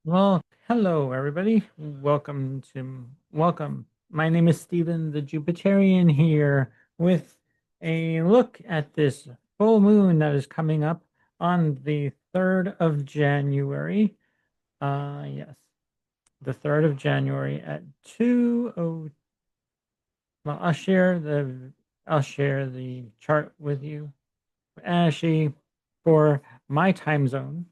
Well, hello everybody. Welcome. My name is Stephen the Jupiterian here with a look at this full moon that is coming up on the 3rd of January. Yes, the 3rd of January at 2:00. Well, I'll share the chart with you. Actually, for my time zone,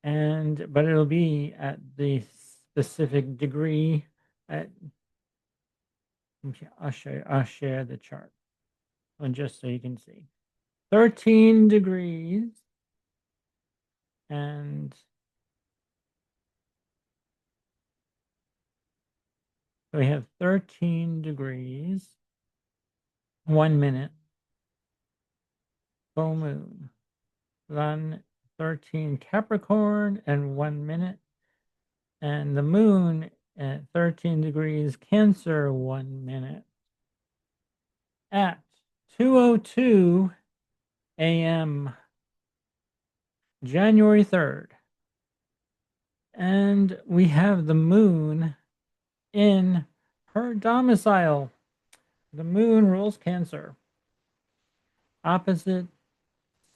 but it'll be at the specific degree at I'll share the chart and just so you can see. 13 degrees and so we have 13 degrees, 1 minute, full moon. Then 13 Capricorn and 1 minute. And the moon at 13 degrees Cancer, 1 minute. At 2:02 a.m. January 3rd. And we have the moon in her domicile. The moon rules Cancer, opposite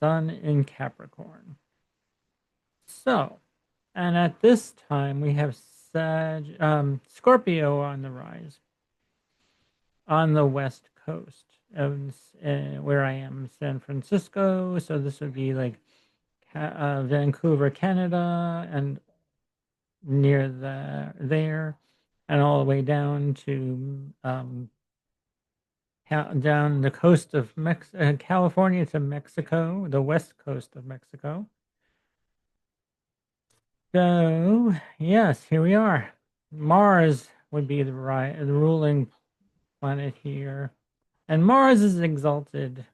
Sun in Capricorn. So, and at this time we have Scorpio on the rise on the west coast of where I am, San Francisco. So this would be like Vancouver, Canada, and near there, and all the way down to down the coast of California to Mexico, the west coast of Mexico. So yes, here we are. Mars would be the ruling planet here, and Mars is exalted.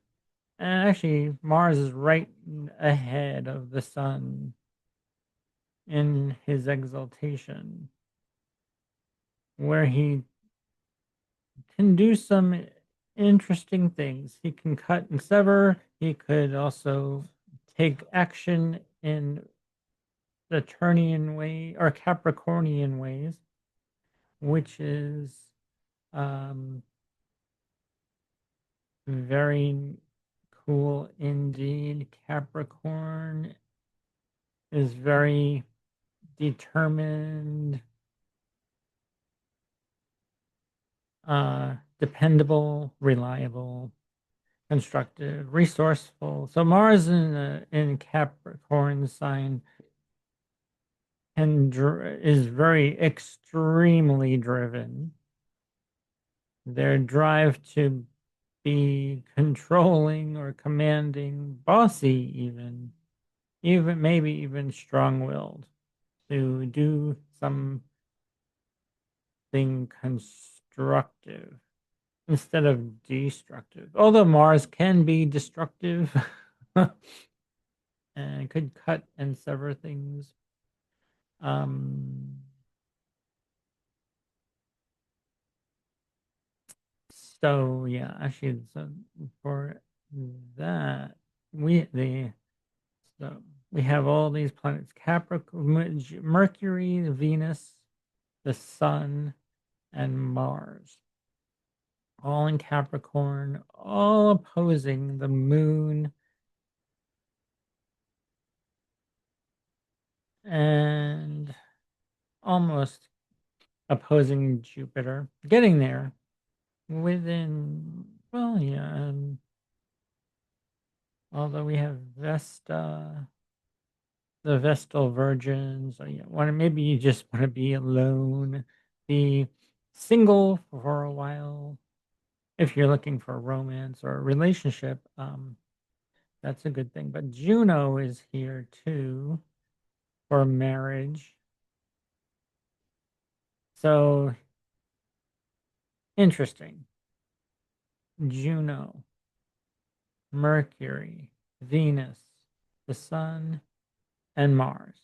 And actually, Mars is right ahead of the Sun in his exaltation, where he can do some interesting things. He can cut and sever. He could also take action in Saturnian way or Capricornian ways, which is um, very cool indeed. Capricorn is very determined, dependable, reliable, constructive, resourceful. So Mars in Capricorn sign and is very extremely driven. Their drive to be controlling or commanding, bossy, even maybe even strong-willed, to do something constructive instead of destructive. Although Mars can be destructive and could cut and sever things. Um, so yeah, actually, so for that so we have all these planets: Capricorn, Mercury, Venus, the Sun, and Mars, all in Capricorn, all opposing the Moon and almost opposing Jupiter. Getting there within, well, yeah. Although we have Vesta, the Vestal Virgins, or maybe you just want to be alone, be single for a while. If you're looking for romance or a relationship, that's a good thing. But Juno is here too for marriage. So interesting. Juno, Mercury, Venus, the Sun, and Mars.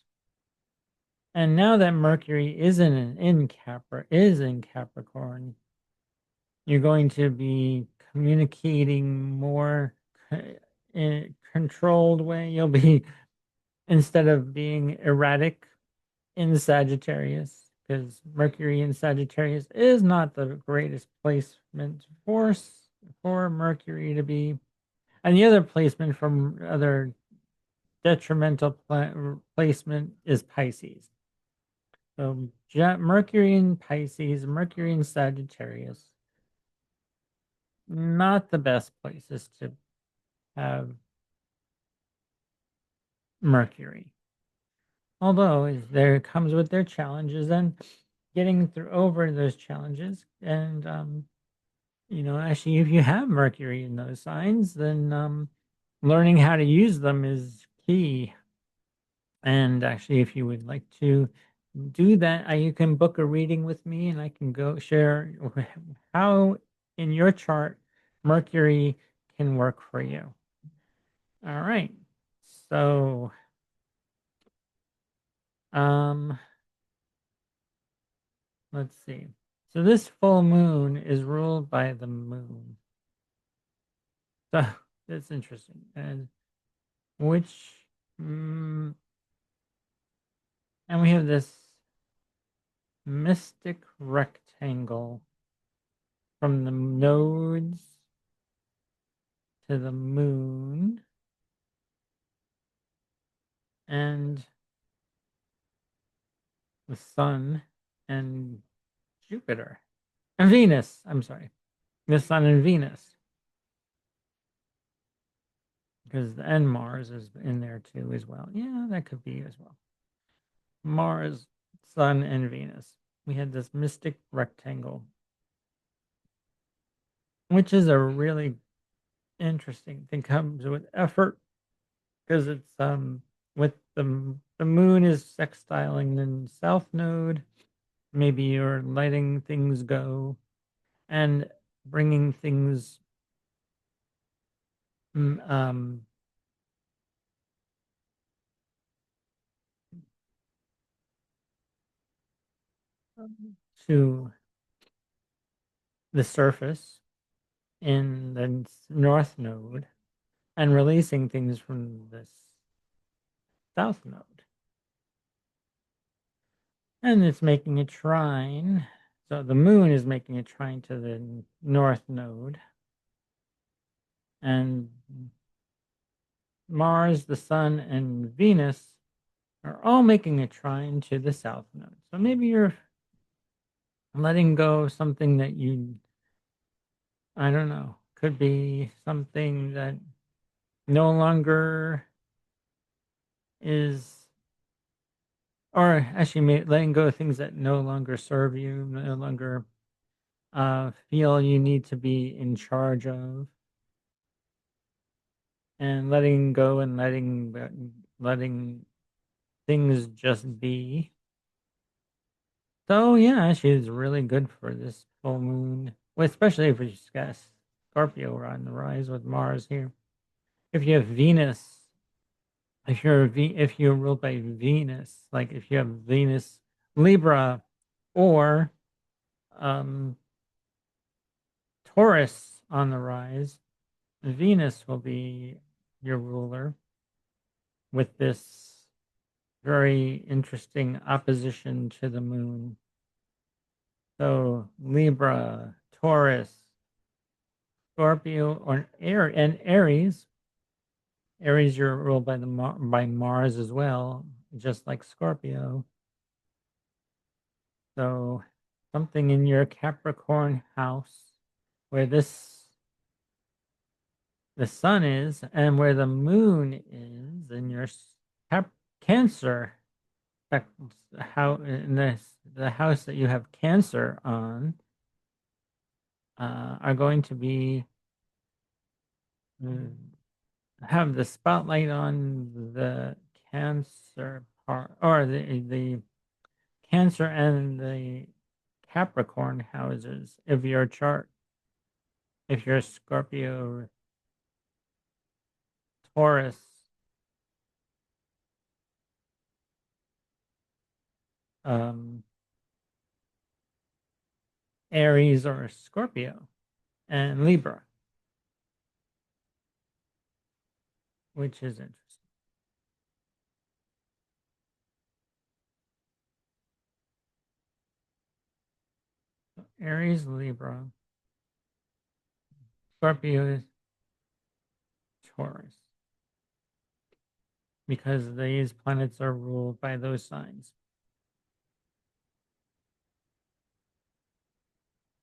And now that Mercury is in Capricorn, you're going to be communicating more in a controlled way. You'll be instead of being erratic, in Sagittarius, because Mercury in Sagittarius is not the greatest placement for Mercury to be. And the other placement from other detrimental placement is Pisces. So Mercury in Pisces, Mercury in Sagittarius, not the best places to have Mercury. Although there comes with their challenges and getting through over those challenges. And actually, if you have Mercury in those signs, then learning how to use them is key. And actually, if you would like to do that, you can book a reading with me and I can go share how in your chart Mercury can work for you. All right. So, let's see. So this full moon is ruled by the moon. So that's interesting. And which, mm, and we have this mystic rectangle from the nodes to the moon and the sun and Jupiter and Venus. I'm sorry, the sun and Venus, because and Mars is in there too as well. Yeah, that could be as well. Mars, sun, and Venus. We had this mystic rectangle, which is a really interesting thing. Comes with effort because it's with the moon is sextiling the south node. Maybe you're letting things go and bringing things mm, um to the surface in the north node and releasing things from this south node. And it's making a trine. So the moon is making a trine to the north node. And Mars, the sun, and Venus are all making a trine to the south node. So maybe you're letting go of something that I don't know, could be something that no longer is, or actually letting go of things that no longer serve you, no longer feel you need to be in charge of, and letting go and letting things just be. So yeah, actually, it's really good for this full moon, well, especially if it's got Scorpio on the rise with Mars here. If you have Venus, if you're ruled by Venus, like if you have Venus, Libra, or um, Taurus on the rise, Venus will be your ruler with this very interesting opposition to the moon. So Libra, Taurus, Scorpio, or and Aries. Aries, you're ruled by by Mars as well, just like Scorpio. So something in your Capricorn house where the sun is and where the moon is in your Cancer, how in the house that you have Cancer on, are going to be mm, have the spotlight on the Cancer part, or the Cancer and the Capricorn houses of your chart. If you're Scorpio, Taurus, um, Aries, or Scorpio, and Libra, which is interesting. Aries, Libra, Scorpio, Taurus, because these planets are ruled by those signs.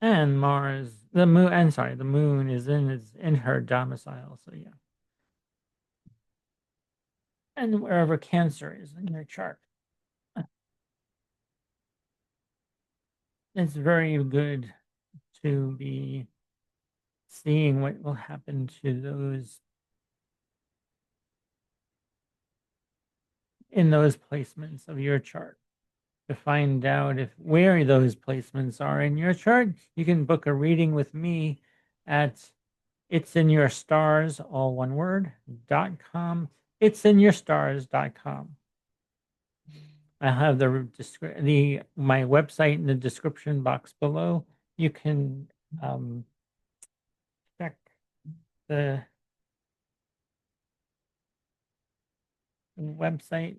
And Mars, the moon, and sorry, the moon is in her domicile. So yeah, and wherever Cancer is in your chart, it's very good to be seeing what will happen to those in those placements of your chart. To find out if where those placements are in your chart, you can book a reading with me at it's in your stars, all one word, .com. It's in your stars.com. I have the my website in the description box below. You can um, check the website,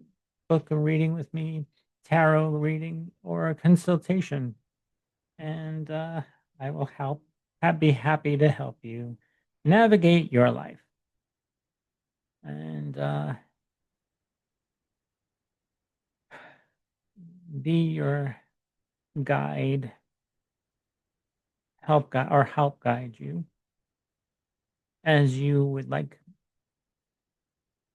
book a reading with me, tarot reading, or a consultation, and I will help. I'd be happy to help you navigate your life and be your guide, help guide you as you would like,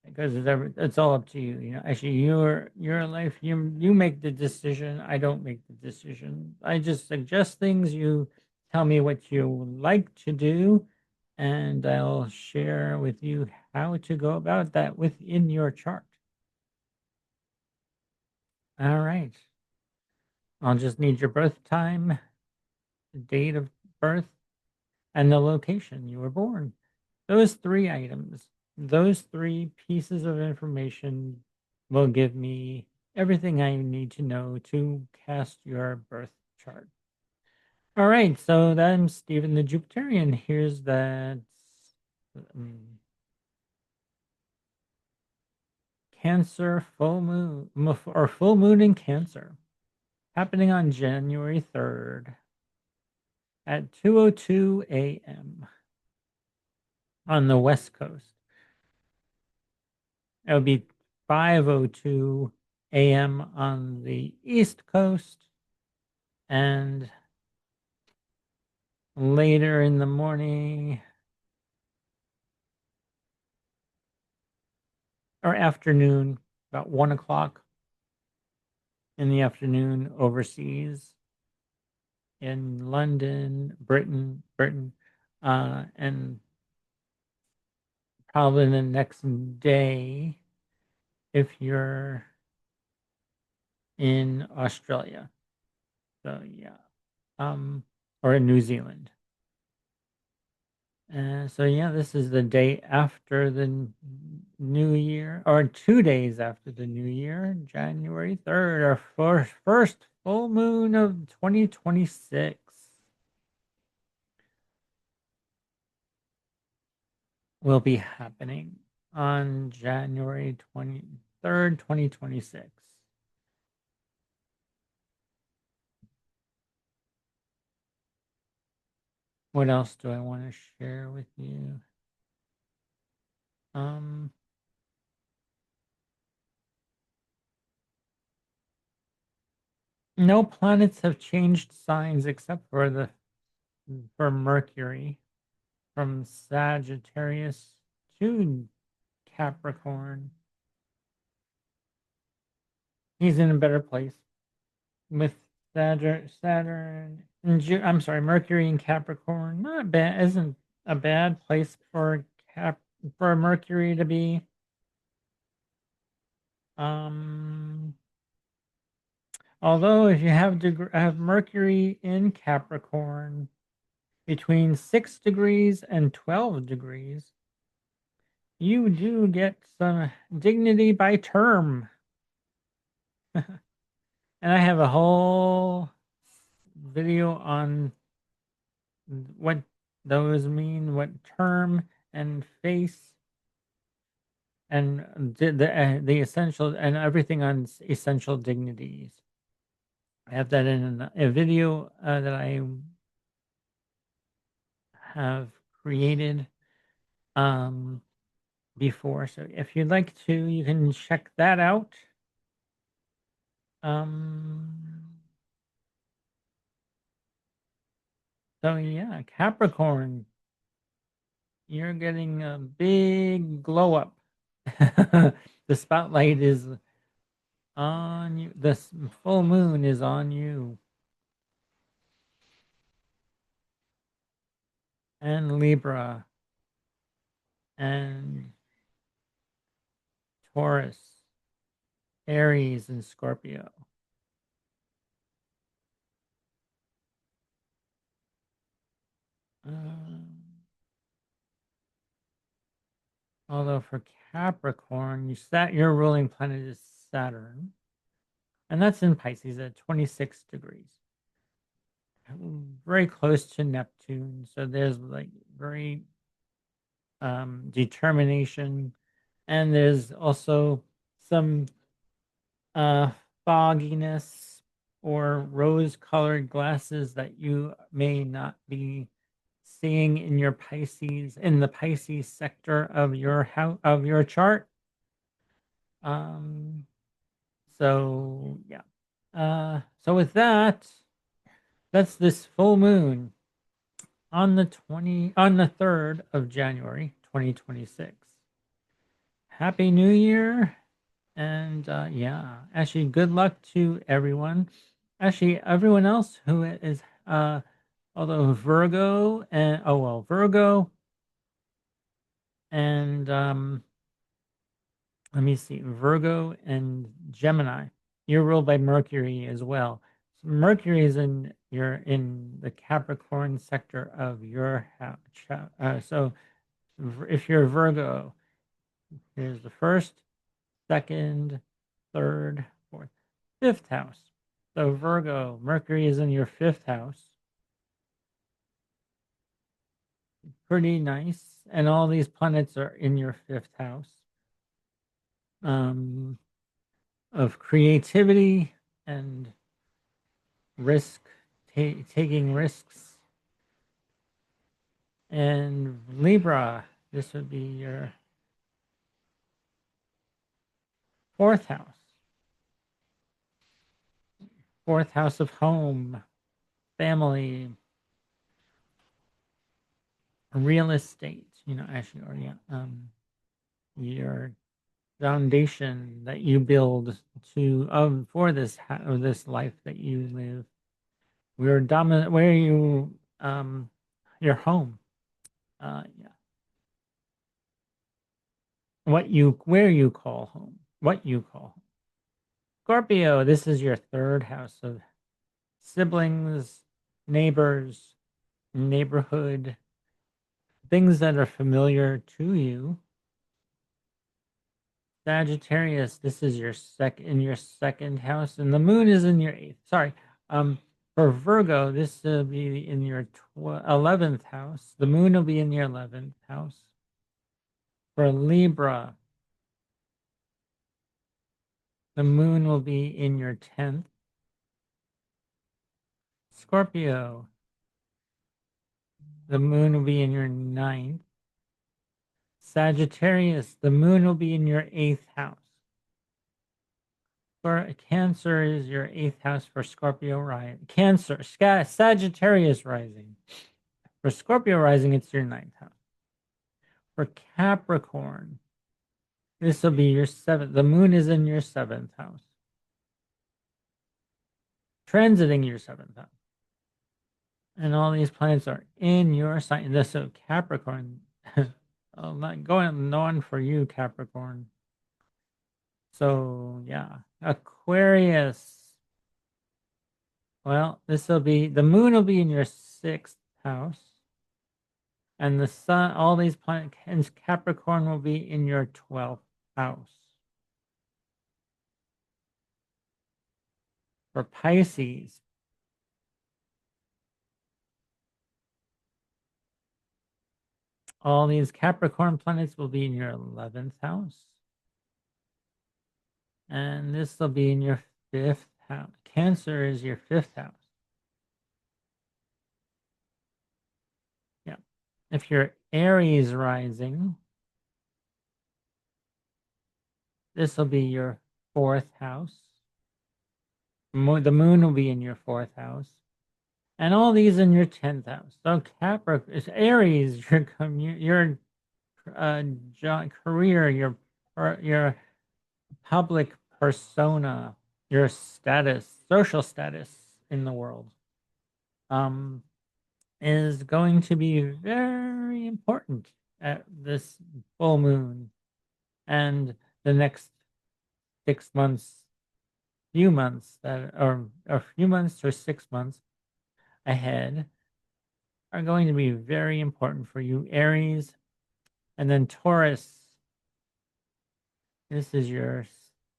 because it's all up to you. You know, actually, your life. You make the decision. I don't make the decision. I just suggest things. You tell me what you like to do, and I'll share with you how to go about that within your chart. All right. I'll just need your birth time, date of birth, and the location you were born. Those three items, those three pieces of information will give me everything I need to know to cast your birth chart. All right, so I'm Stephen the Jupiterian. Here's that Cancer full moon, or full moon in Cancer, happening on January 3rd at 2:02 a.m. on the West Coast. It would be 5:02 a.m. on the East Coast, and later in the morning or afternoon, about 1 o'clock in the afternoon overseas in London, Britain, and probably the next day if you're in Australia. So yeah, or in New Zealand. So yeah, this is the day after the new year, or 2 days after the new year, January 3rd, our first full moon of 2026 will be happening on January 23rd, 2026. What else do I want to share with you? Um, no planets have changed signs except for Mercury from Sagittarius to Capricorn. He's in a better place with Saturn and I'm sorry, Mercury and Capricorn. Not bad, isn't a bad place for for Mercury to be. Um, Although if you have Mercury in Capricorn between 6 degrees and 12 degrees, you do get some dignity by term. And I have a whole video on what those mean, what term and face, and the essential and everything on essential dignities. I have that in a video that I have created before. So if you'd like to, you can check that out. So yeah, Capricorn, you're getting a big glow up. The spotlight is on you. The full moon is on you. And Libra and Taurus, Aries, and Scorpio. Although for Capricorn, your ruling planet is Saturn, and that's in Pisces at 26 degrees, very close to Neptune. So there's like very determination, and there's also some uh, fogginess or rose-colored glasses that you may not be seeing in your Pisces in the Pisces sector of your chart. Um, so yeah. So with that, that's this full moon on the 3rd of January 2026. Happy New Year. And yeah, actually, good luck to everyone. Actually, everyone else who is, although Virgo and Virgo and let me see, Virgo and Gemini, you're ruled by Mercury as well. So Mercury is in the Capricorn sector of your house. So if you're Virgo, here's the first, second, third, fourth, fifth house. So Virgo, Mercury is in your fifth house. Pretty nice. And all these planets are in your fifth house of creativity and taking risks. And Libra, this would be your fourth house. Fourth house of home, family, real estate, actually, or yeah, your foundation that you build for this life that you live. We're dominant where you your home. Yeah. Where you call home. What you call home. Scorpio, this is your third house of siblings, neighbors, neighborhood, things that are familiar to you. Sagittarius, this is your second house, and the moon is in your eighth. Sorry. For Virgo, this will be in your 11th house. The moon will be in your 11th house. For Libra, the moon will be in your 10th. Scorpio, the moon will be in your 9th. Sagittarius, the moon will be in your 8th house. For Cancer is your 8th house for Scorpio rising. Sagittarius rising. For Scorpio rising, it's your 9th house. For Capricorn, this will be your 7th. The moon is in your 7th house. Transiting your 7th house. And all these planets are in your sign. So Capricorn, not going on for you, Capricorn. So yeah, Aquarius. Well, the moon will be in your 6th house. And the sun, all these planets, Capricorn will be in your 12th house. For Pisces, all these Capricorn planets will be in your 11th house. And this will be in your 5th house. Cancer is your 5th house. Yeah. If you're Aries rising, this will be your fourth house. The moon will be in your fourth house. And all these in your 10th house. So Capricorn is Aries, your career, your public persona, your status, social status in the world, um, is going to be very important at this full moon and the next 6 months, few months that or a few months or 6 months ahead are going to be very important for you, Aries. And then Taurus, this is your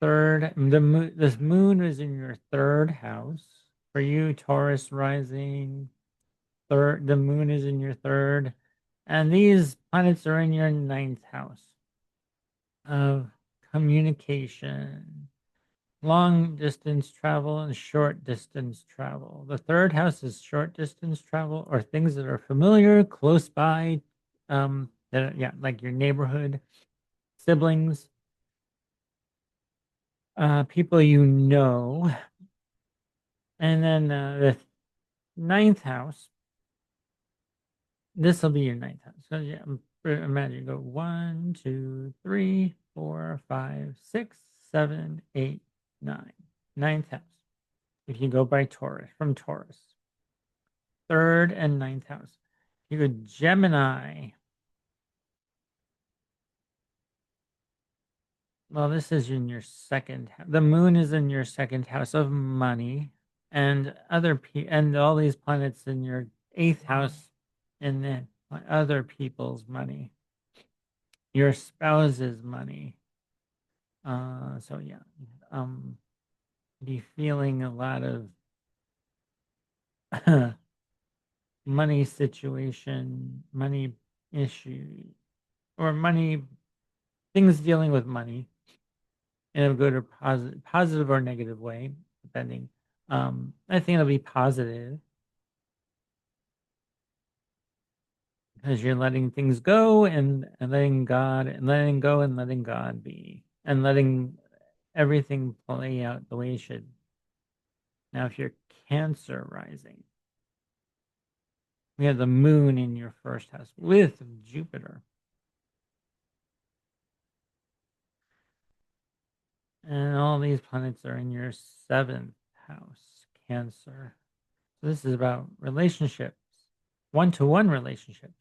third. This moon is in your third house. For you, Taurus rising, third. The moon is in your third. And these planets are in your ninth house of communication, long distance travel, and short distance travel. The third house is short distance travel or things that are familiar, close by, yeah, like your neighborhood, siblings, people you know. And then the ninth house, this will be your ninth house. So yeah, imagine you go 1, 2, 3, 4, 5, 6, 7, 8, 9. Ninth house. If you go by Taurus, from Taurus, third and ninth house. You go Gemini. Well, this is in your second house. The moon is in your second house of money, and and all these planets in your eighth house, and then other people's money, your spouse's money. So yeah, um, be feeling a lot of money situation, money issue, or money things dealing with money in a good or positive or negative way, depending. I think it'll be positive because you're letting things go and letting God and letting go and letting God be and letting everything play out the way it should. Now, if you're Cancer rising, we have the moon in your first house with Jupiter. And all these planets are in your seventh house, Cancer. So this is about relationships, one-to-one relationships.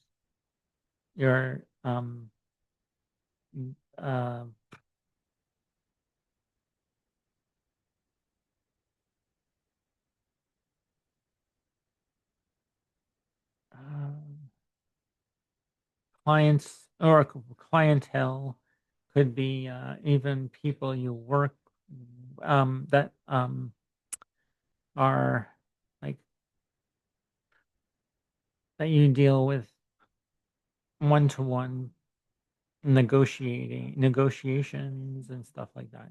Your uh, uh, clients or clientele could be even people you work that are like that you deal with one-to-one negotiations and stuff like that.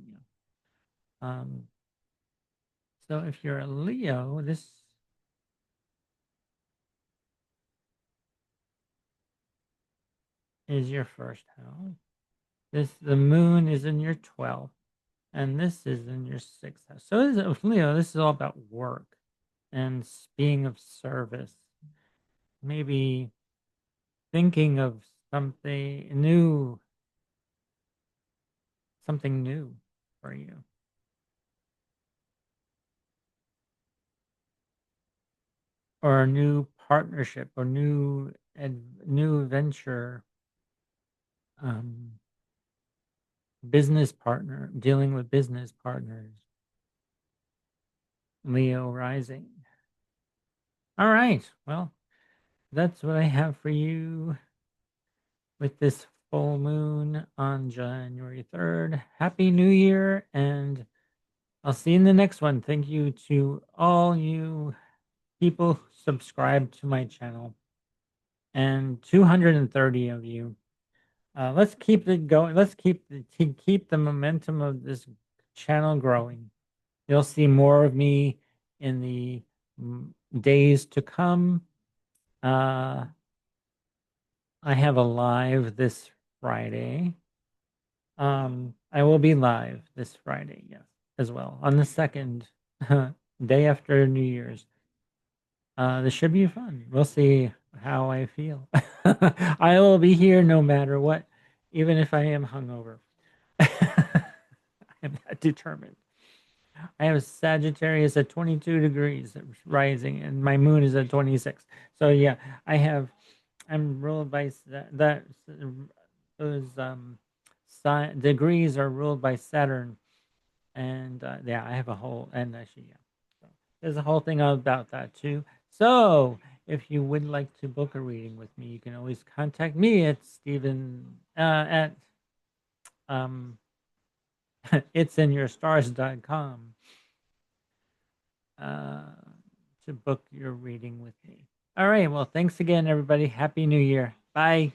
So if you're a Leo, this is your first house. The moon is in your 12th, and this is in your 6th house. So Leo, this is all about work and being of service. Maybe thinking of something new for you, or a new partnership, or new venture, um, business partner, dealing with business partners. Leo rising. All right. Well, that's what I have for you with this full moon on January 3rd. Happy New Year, and I'll see you in the next one. Thank you to all you people who subscribe to my channel, and 230 of you. Let's keep it going. Let's keep the momentum of this channel growing. You'll see more of me in the days to come. Uh, I have a live this Friday. I will be live this Friday, yes, as well on the second day after New Year's. This should be fun. We'll see how I feel. I will be here no matter what, even if I am hungover. I'm that determined. I have Sagittarius at 22 degrees rising, and my moon is at 26. So yeah, I have. I'm ruled by those degrees are ruled by Saturn, and yeah, I have a whole and actually yeah, so there's a whole thing about that too. So if you would like to book a reading with me, you can always contact me at Stephen at um it'sinyourstars.com uh, to book your reading with me. All right. Well, thanks again, everybody. Happy New Year. Bye.